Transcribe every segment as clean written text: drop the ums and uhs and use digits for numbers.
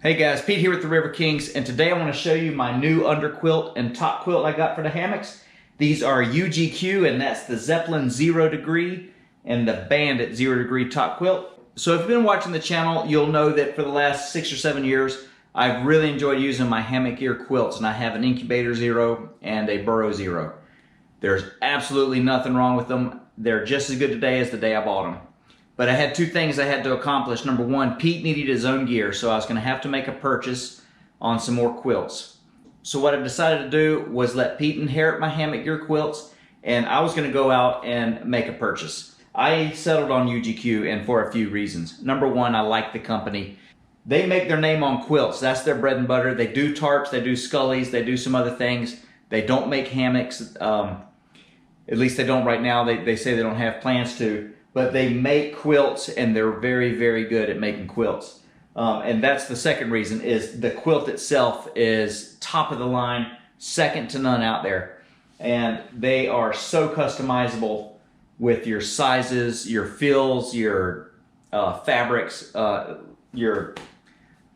Hey guys, Pete here with the River Kings, and today I want to show you my new underquilt and top quilt I got for the hammocks. These are UGQ, and that's the Zeppelin 0 degree and the Bandit 0 degree top quilt. So if you've been watching the channel, you'll know that for the last 6 or 7 years, I've really enjoyed using my hammock ear quilts, and I have an Incubator 0 and a Burrow 0. There's absolutely nothing wrong with them. They're just as good today as the day I bought them. But I had two things I had to accomplish. Number one, Pete needed his own gear, so I was going to have to make a purchase on some more quilts. So what I decided to do was let Pete inherit my hammock gear quilts, and I was going to go out and make a purchase. I settled on UGQ, and for a few reasons. Number one, I like the company. They make their name on quilts. That's their bread and butter. They do tarps, they do scullies, they do some other things. They don't make hammocks. At least they don't right now. They say they don't have plans to. But they make quilts, and they're very, very good at making quilts. And that's the second reason, is the quilt itself is top of the line, second to none out there. And they are so customizable with your sizes, your fills, your fabrics, your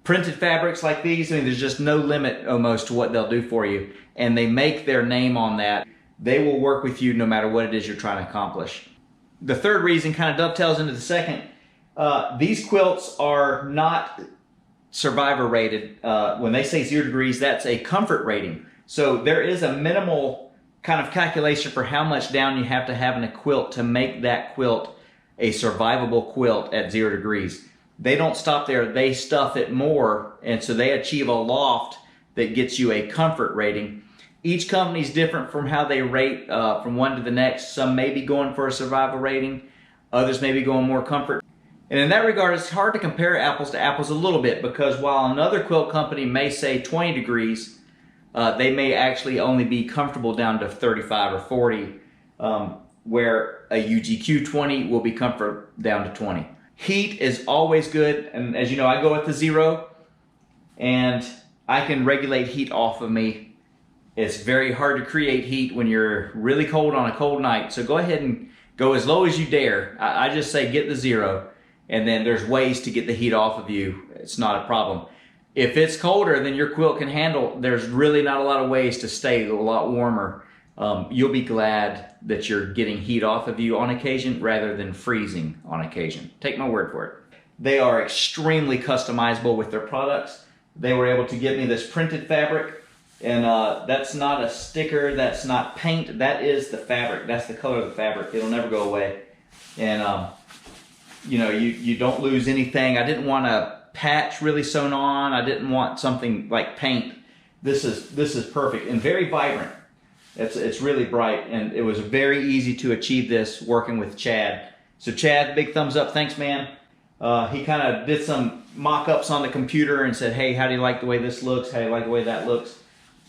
printed fabrics like these. I mean, there's just no limit almost to what they'll do for you. And they make their name on that. They will work with you no matter what it is you're trying to accomplish. The third reason kind of dovetails into the second. These quilts are not survivor rated. When they say 0 degrees, that's a comfort rating. So there is a minimal kind of calculation for how much down you have to have in a quilt to make that quilt a survivable quilt at 0 degrees. They don't stop there. They stuff it more, and so they achieve a loft that gets you a comfort rating. Each company is different from how they rate from one to the next. Some may be going for a survival rating. Others may be going more comfort. And in that regard, it's hard to compare apples to apples a little bit, because while another quilt company may say 20 degrees, they may actually only be comfortable down to 35 or 40, where a UGQ 20 will be comfort down to 20. Heat is always good, and as you know, I go with the 0, and I can regulate heat off of me. It's very hard to create heat when you're really cold on a cold night. So go ahead and go as low as you dare. I just say get the 0, and then there's ways to get the heat off of you. It's not a problem. If it's colder than your quilt can handle, there's really not a lot of ways to stay a lot warmer. You'll be glad that you're getting heat off of you on occasion rather than freezing on occasion. Take my word for it. They are extremely customizable with their products. They were able to give me this printed fabric. And that's not a sticker, that's not paint, that is the fabric. That's the color of the fabric. It'll never go away. And you know, you don't lose anything. I didn't want a patch really sewn on. I didn't want something like paint. This is perfect and very vibrant. It's really bright, and it was very easy to achieve this working with Chad. So Chad, big thumbs up, thanks man. He kind of did some mock-ups on the computer and said, hey, how do you like the way this looks? How do you like the way that looks?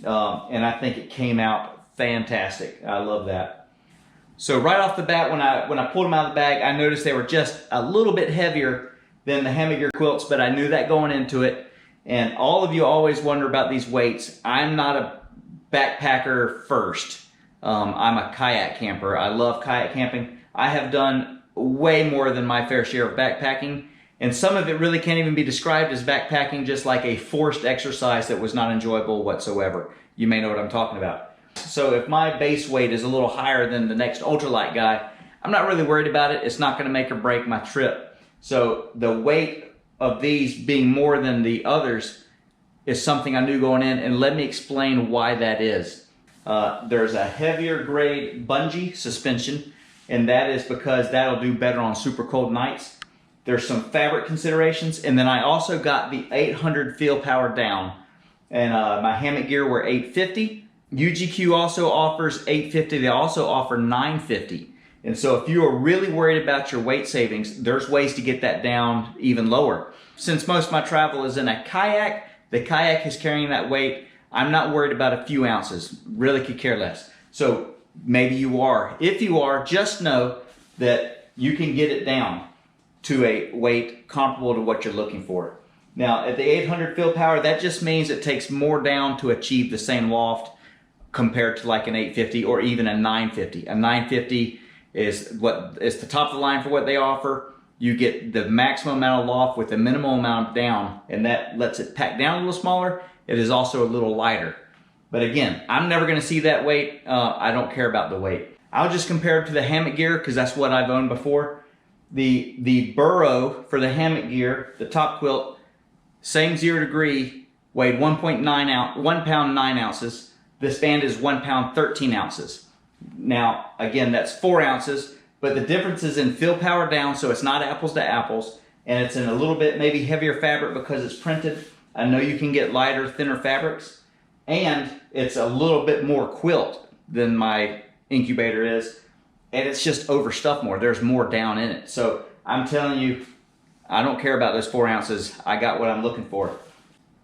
And I think it came out fantastic. I love that. So right off the bat, when I pulled them out of the bag, I noticed they were just a little bit heavier than the hammock gear quilts, but I knew that going into it. And all of you always wonder about these weights. I'm not a backpacker first. I'm a kayak camper. I love kayak camping. I have done way more than my fair share of backpacking. And some of it really can't even be described as backpacking, just like a forced exercise that was not enjoyable whatsoever. You may know what I'm talking about. So if my base weight is a little higher than the next ultralight guy, I'm not really worried about it. It's not going to make or break my trip. So the weight of these being more than the others is something I knew going in, and let me explain why that is. There's a heavier grade bungee suspension, and that is because that'll do better on super cold nights. There's some fabric considerations, and then I also got the 800 feel power down, and my hammock gear were 850. UGQ also offers 850. They also offer 950. And so if you are really worried about your weight savings, there's ways to get that down even lower. Since most of my travel is in a kayak, the kayak is carrying that weight. I'm not worried about a few ounces. Really could care less. So maybe you are. If you are, just know that you can get it down to a weight comparable to what you're looking for. Now, at the 800 field power, that just means it takes more down to achieve the same loft compared to like an 850 or even a 950. A 950 is the top of the line for what they offer. you get the maximum amount of loft with the minimal amount of down, and that lets it pack down a little smaller. It is also a little lighter. But again, I'm never gonna see that weight. I don't care about the weight. I'll just compare it to the hammock gear because that's what I've owned before. The burrow for the hammock gear, the top quilt, same 0 degree, weighed 1 pound 9 ounces. This band is 1 pound 13 ounces. Now, again, that's 4 ounces, but the difference is in fill power down, so it's not apples to apples, and it's in a little bit maybe heavier fabric because it's printed. I know you can get lighter, thinner fabrics, and it's a little bit more quilt than my incubator is, and it's just overstuffed more. There's more down in it. So I'm telling you, I don't care about those 4 ounces. I got what I'm looking for.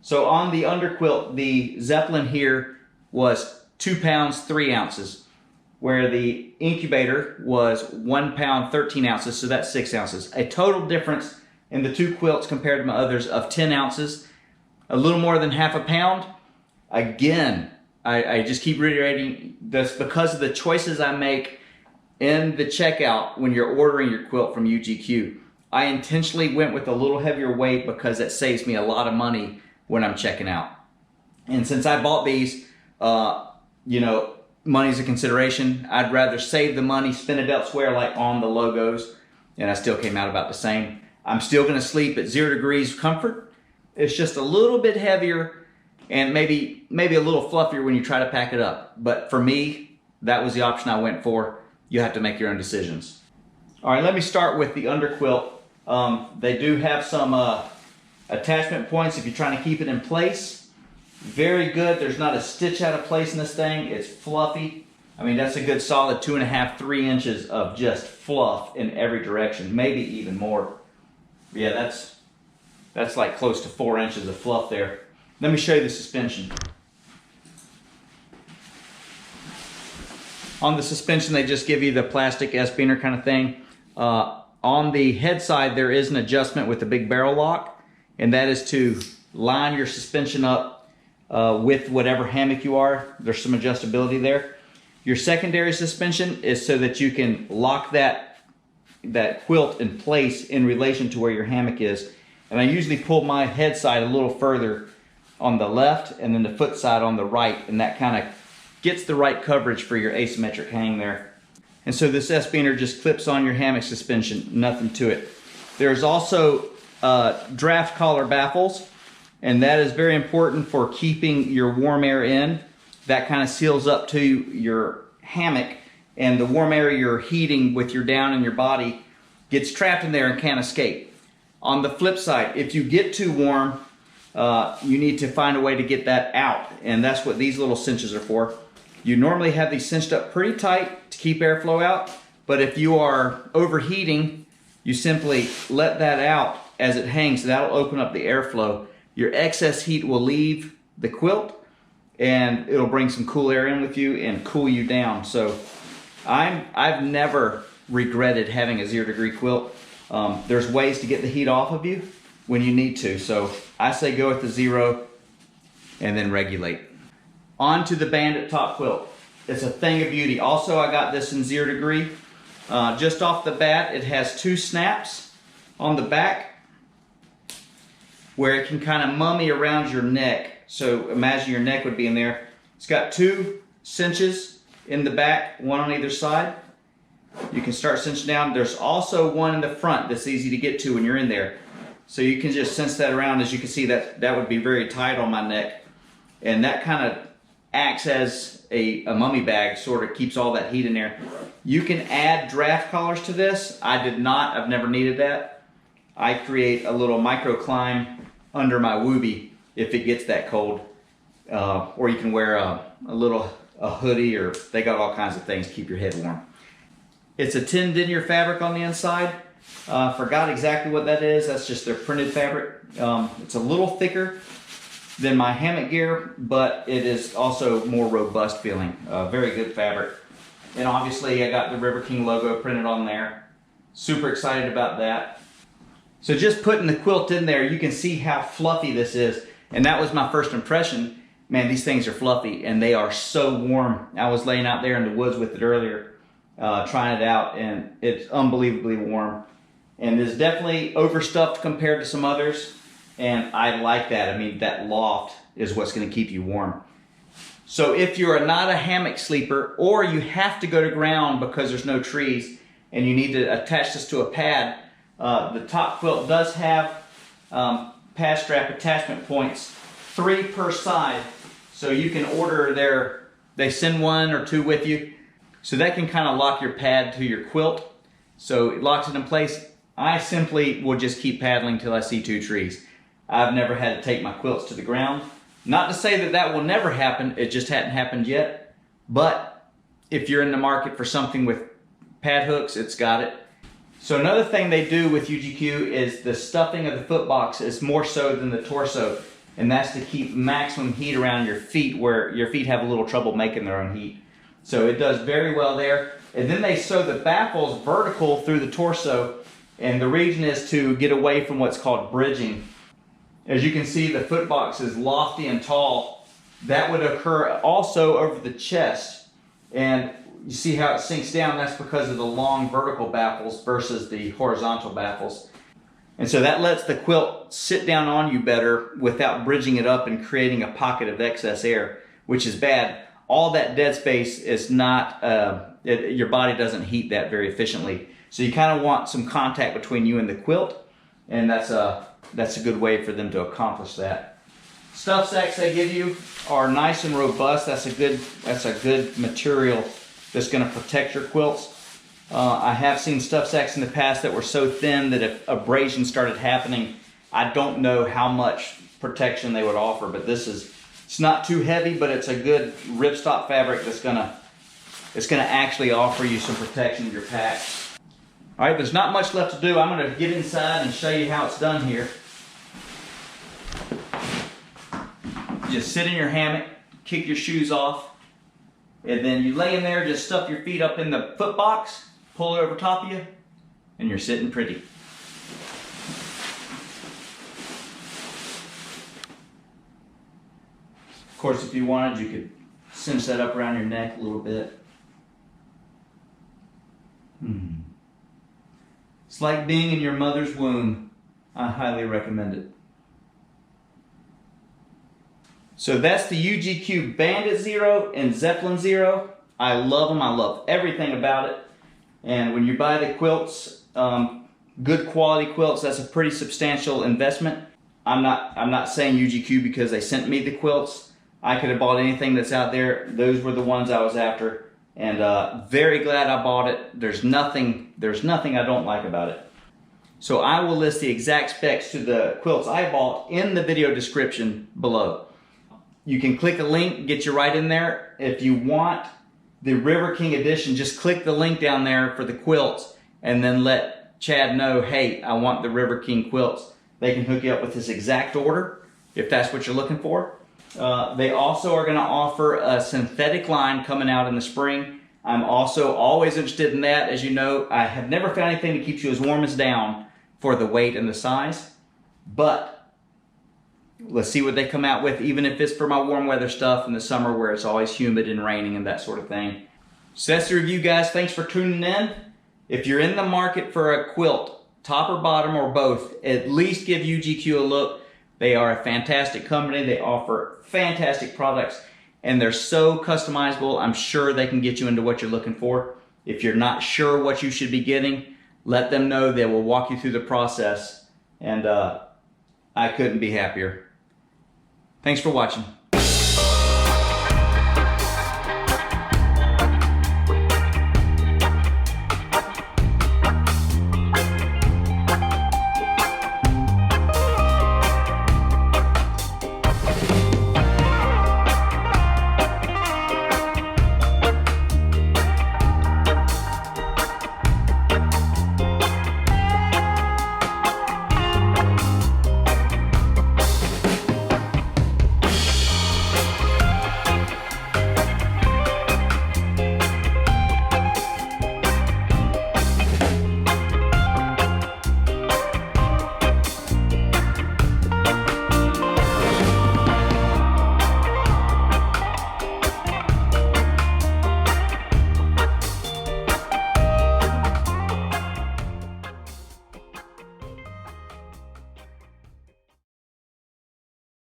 So on the underquilt, the Zeppelin here was 2 pounds 3 ounces, where the incubator was 1 pound 13 ounces, so that's 6 ounces. A total difference in the two quilts compared to my others of 10 ounces, a little more than half a pound. Again, I just keep reiterating this because of the choices I make in the checkout when you're ordering your quilt from UGQ. I intentionally went with a little heavier weight because that saves me a lot of money when I'm checking out. And since I bought these, you know, money's a consideration. I'd rather save the money, spend it elsewhere like on the logos, and I still came out about the same. I'm still gonna sleep at 0 degrees comfort. It's just a little bit heavier and maybe a little fluffier when you try to pack it up. But for me, that was the option I went for. You have to make your own decisions. All right, let me start with the underquilt. They do have some attachment points if you're trying to keep it in place. Very good. There's not a stitch out of place in this thing. It's fluffy. I mean, that's a good solid 2.5, 3 inches of just fluff in every direction, maybe even more. Yeah, that's like close to 4 inches of fluff there. Let me show you the suspension. On the suspension, they just give you the plastic S-beaner kind of thing. On the head side, there is an adjustment with the big barrel lock, and that is to line your suspension up with whatever hammock you are. There's some adjustability there. Your secondary suspension is so that you can lock that quilt in place in relation to where your hammock is. And I usually pull my head side a little further on the left and then the foot side on the right, and that kind of gets the right coverage for your asymmetric hang there. And so this S-beaner just clips on your hammock suspension, nothing to it. There's also draft collar baffles, and that is very important for keeping your warm air in. That kind of seals up to your hammock, and the warm air you're heating with your down and your body gets trapped in there and can't escape. On the flip side, if you get too warm, you need to find a way to get that out, and that's what these little cinches are for. You normally have these cinched up pretty tight to keep airflow out, but if you are overheating, you simply let that out as it hangs. That'll open up the airflow. Your excess heat will leave the quilt, and it'll bring some cool air in with you and cool you down. So I've never regretted having a 0 degree quilt. There's ways to get the heat off of you when you need to. So I say go with the 0 and then regulate. On to the Bandit Top Quilt. It's a thing of beauty. Also, I got this in 0 degree. Just off the bat, it has 2 snaps on the back where it can kind of mummy around your neck. So imagine your neck would be in there. It's got 2 cinches in the back, 1 on either side. You can start cinching down. There's also 1 in the front that's easy to get to when you're in there. So you can just cinch that around. As you can see, that would be very tight on my neck. And that kind of acts as a mummy bag, sort of keeps all that heat in there. You can add draft collars to this. I did not. I've never needed that. I create a little microclimb under my woobie if it gets that cold. Or you can wear a hoodie, or they got all kinds of things to keep your head warm. It's a 10 denier fabric on the inside. Forgot exactly what that is. That's just their printed fabric. It's a little thicker than my hammock gear, but it is also more robust feeling. Very good fabric. And obviously I got the River King logo printed on there. Super excited about that. So just putting the quilt in there, you can see how fluffy this is. And that was my first impression. Man, these things are fluffy and they are so warm. I was laying out there in the woods with it earlier, trying it out, and it's unbelievably warm. and is definitely overstuffed compared to some others. And I like that. I mean, that loft is what's going to keep you warm. So if you're not a hammock sleeper, or you have to go to ground because there's no trees and you need to attach this to a pad, the Top Quilt does have pad strap attachment points, 3 per side. So you can order they send 1 or 2 with you. So that can kind of lock your pad to your quilt. So it locks it in place. I simply will just keep paddling till I see 2 trees. I've never had to take my quilts to the ground. Not to say that that will never happen, it just hadn't happened yet. But if you're in the market for something with pad hooks, it's got it. So another thing they do with UGQ is the stuffing of the Footbox is more so than the torso. And that's to keep maximum heat around your feet, where your feet have a little trouble making their own heat. So it does very well there. And then they sew the baffles vertical through the torso. And the reason is to get away from what's called bridging. As you can see, the Footbox is lofty and tall. That would occur also over the chest. And you see how it sinks down? That's because of the long vertical baffles versus the horizontal baffles. And so that lets the quilt sit down on you better without bridging it up and creating a pocket of excess air, which is bad. All that dead space is not, your body doesn't heat that very efficiently. So you kind of want some contact between you and the quilt, and that's a good way for them to accomplish that. Stuff sacks they give you are nice and robust. That's a good material that's going to protect your quilts. I have seen stuff sacks in the past that were so thin that if abrasion started happening, I don't know how much protection they would offer, but it's not too heavy, but it's a good ripstop fabric that's gonna actually offer you some protection in your pack. All right, there's not much left to do. I'm gonna get inside and show you how it's done here. Just sit in your hammock, kick your shoes off, and then you lay in there, just stuff your feet up in the Footbox, pull it over top of you, and you're sitting pretty. Of course, if you wanted, you could cinch that up around your neck a little bit. It's like being in your mother's womb. I highly recommend it. So that's the UGQ Bandit Zero and Zeppelin Zero. I love them. I love everything about it. And when you buy the quilts, good quality quilts, that's a pretty substantial investment. I'm not saying UGQ because they sent me the quilts. I could have bought anything that's out there. Those were the ones I was after, and very glad I bought it. There's nothing I don't like about it. So I will list the exact specs to the quilts I bought in the video description below. You can click a link, get you right in there. If you want the River King edition, just click the link down there for the quilts and then let Chad know, hey, I want the River King quilts. They can hook you up with this exact order if that's what you're looking for. They also are going to offer a synthetic line coming out in the spring. I'm also always interested in that. As you know, I have never found anything that keeps you as warm as down for the weight and the size. But let's see what they come out with, even if it's for my warm weather stuff in the summer where it's always humid and raining and that sort of thing. So that's the review, guys. Thanks for tuning in. If you're in the market for a quilt, top or bottom or both, at least give UGQ a look. They are a fantastic company. They offer fantastic products, and they're so customizable. I'm sure they can get you into what you're looking for. If you're not sure what you should be getting, let them know. They will walk you through the process, and I couldn't be happier. Thanks for watching.